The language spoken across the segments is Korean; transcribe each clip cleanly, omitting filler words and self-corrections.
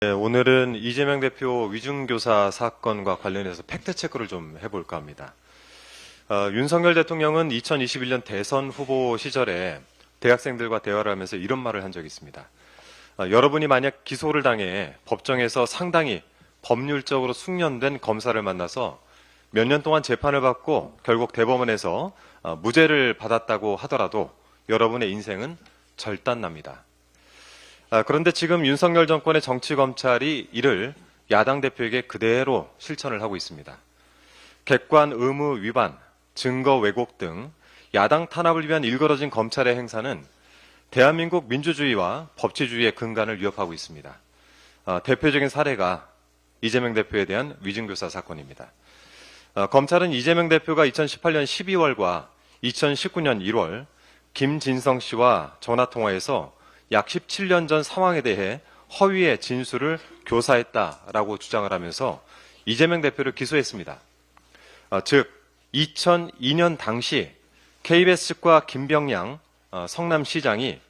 네, 오늘은 이재명 대표 위중교사 사건과 관련해서 팩트체크를 좀 해볼까 합니다. 윤석열 대통령은 2021년 대선 후보 시절에 대학생들과 대화를 하면서 이런 말을 한 적이 있습니다. 여러분이 만약 기소를 당해 법정에서 상당히 법률적으로 숙련된 검사를 만나서 몇 년 동안 재판을 받고 결국 대법원에서 무죄를 받았다고 하더라도 여러분의 인생은 절단납니다. 그런데 지금 윤석열 정권의 정치검찰이 이를 야당 대표에게 그대로 실천을 하고 있습니다. 객관 의무 위반, 증거 왜곡 등 야당 탄압을 위한 일그러진 검찰의 행사는 대한민국 민주주의와 법치주의의 근간을 위협하고 있습니다. 대표적인 사례가 이재명 대표에 대한 위중교사 사건입니다. 검찰은 이재명 대표가 2018년 12월과 2019년 1월 김진성 씨와 전화통화에서 약 17년 전 상황에 대해 허위의 진술을 교사했다라고 주장을 하면서 이재명 대표를 기소했습니다. 즉 2002년 당시 KBS 측과 김병양 성남시장이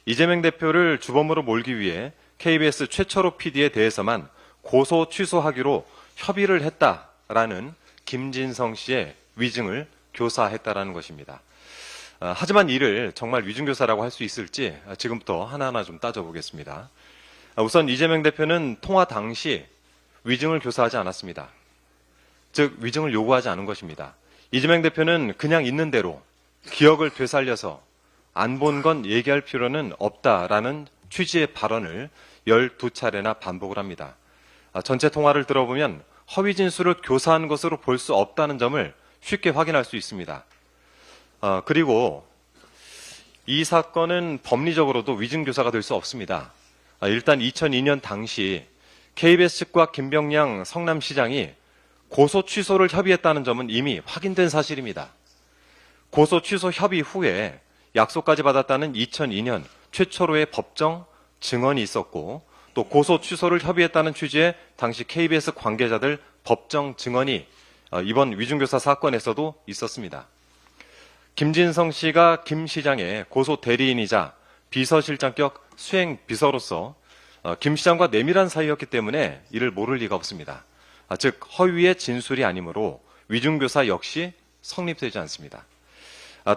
이재명 대표를 주범으로 몰기 위해 KBS 최철호 PD에 대해서만 고소 취소하기로 협의를 했다라는 김진성 씨의 위증을 교사했다라는 것입니다. 하지만 이를 정말 위중교사라고 할 수 있을지 지금부터 하나하나 좀 따져보겠습니다. 우선 이재명 대표는 통화 당시 위증을 교사하지 않았습니다. 즉 위증을 요구하지 않은 것입니다. 이재명 대표는 그냥 있는 대로 기억을 되살려서 안 본 건 얘기할 필요는 없다라는 취지의 발언을 12차례나 반복을 합니다. 전체 통화를 들어보면 허위 진술을 교사한 것으로 볼 수 없다는 점을 쉽게 확인할 수 있습니다. 그리고 이 사건은 법리적으로도 위증교사가 될 수 없습니다. 일단 2002년 당시 KBS 측과 김병양 성남시장이 고소 취소를 협의했다는 점은 이미 확인된 사실입니다. 고소 취소 협의 후에 약속까지 받았다는 2002년 최초로의 법정 증언이 있었고 또 고소 취소를 협의했다는 취지의 당시 KBS 관계자들 법정 증언이 이번 위중교사 사건에서도 있었습니다. 김진성 씨가 김 시장의 고소 대리인이자 비서실장격 수행 비서로서 김 시장과 내밀한 사이였기 때문에 이를 모를 리가 없습니다. 즉 허위의 진술이 아니므로 위중교사 역시 성립되지 않습니다.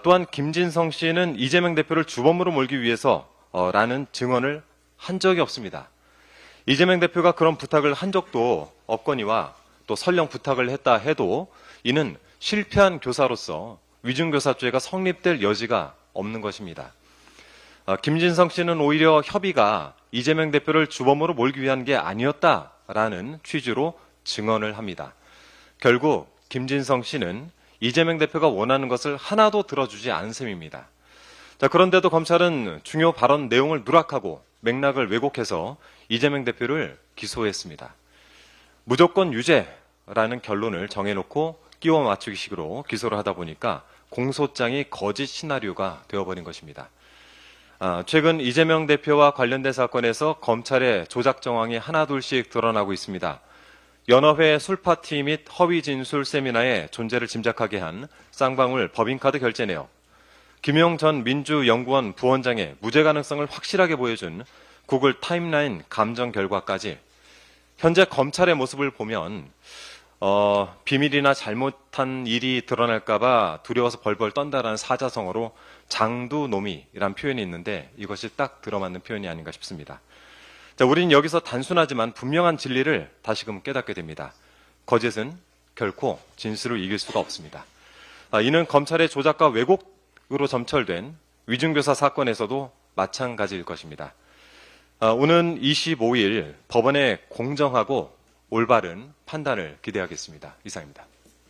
또한 김진성 씨는 이재명 대표를 주범으로 몰기 위해서 라는 증언을 한 적이 없습니다. 이재명 대표가 그런 부탁을 한 적도 없거니와 또 설령 부탁을 했다 해도 이는 실패한 교사로서 위중교사죄가 성립될 여지가 없는 것입니다. 김진성 씨는 오히려 협의가 이재명 대표를 주범으로 몰기 위한 게 아니었다라는 취지로 증언을 합니다. 결국 김진성 씨는 이재명 대표가 원하는 것을 하나도 들어주지 않은 셈입니다. 그런데도 검찰은 중요 발언 내용을 누락하고 맥락을 왜곡해서 이재명 대표를 기소했습니다. 무조건 유죄라는 결론을 정해놓고 끼워 맞추기식으로 기소를 하다 보니까 공소장이 거짓 시나리오가 되어버린 것입니다. 최근 이재명 대표와 관련된 사건에서 검찰의 조작 정황이 하나둘씩 드러나고 있습니다. 연어회 술파티 및 허위 진술 세미나의 존재를 짐작하게 한 쌍방울 법인카드 결제 내역, 김용 전 민주연구원 부원장의 무죄 가능성을 확실하게 보여준 구글 타임라인 감정 결과까지 현재 검찰의 모습을 보면 비밀이나 잘못한 일이 드러날까봐 두려워서 벌벌 떤다라는 사자성어로 장두노미라는 표현이 있는데 이것이 딱 들어맞는 표현이 아닌가 싶습니다. 우리는 여기서 단순하지만 분명한 진리를 다시금 깨닫게 됩니다. 거짓은 결코 진실을 이길 수가 없습니다. 이는 검찰의 조작과 왜곡으로 점철된 위중교사 사건에서도 마찬가지일 것입니다. 오는 25일 법원의 공정하고 올바른 판단을 기대하겠습니다. 이상입니다.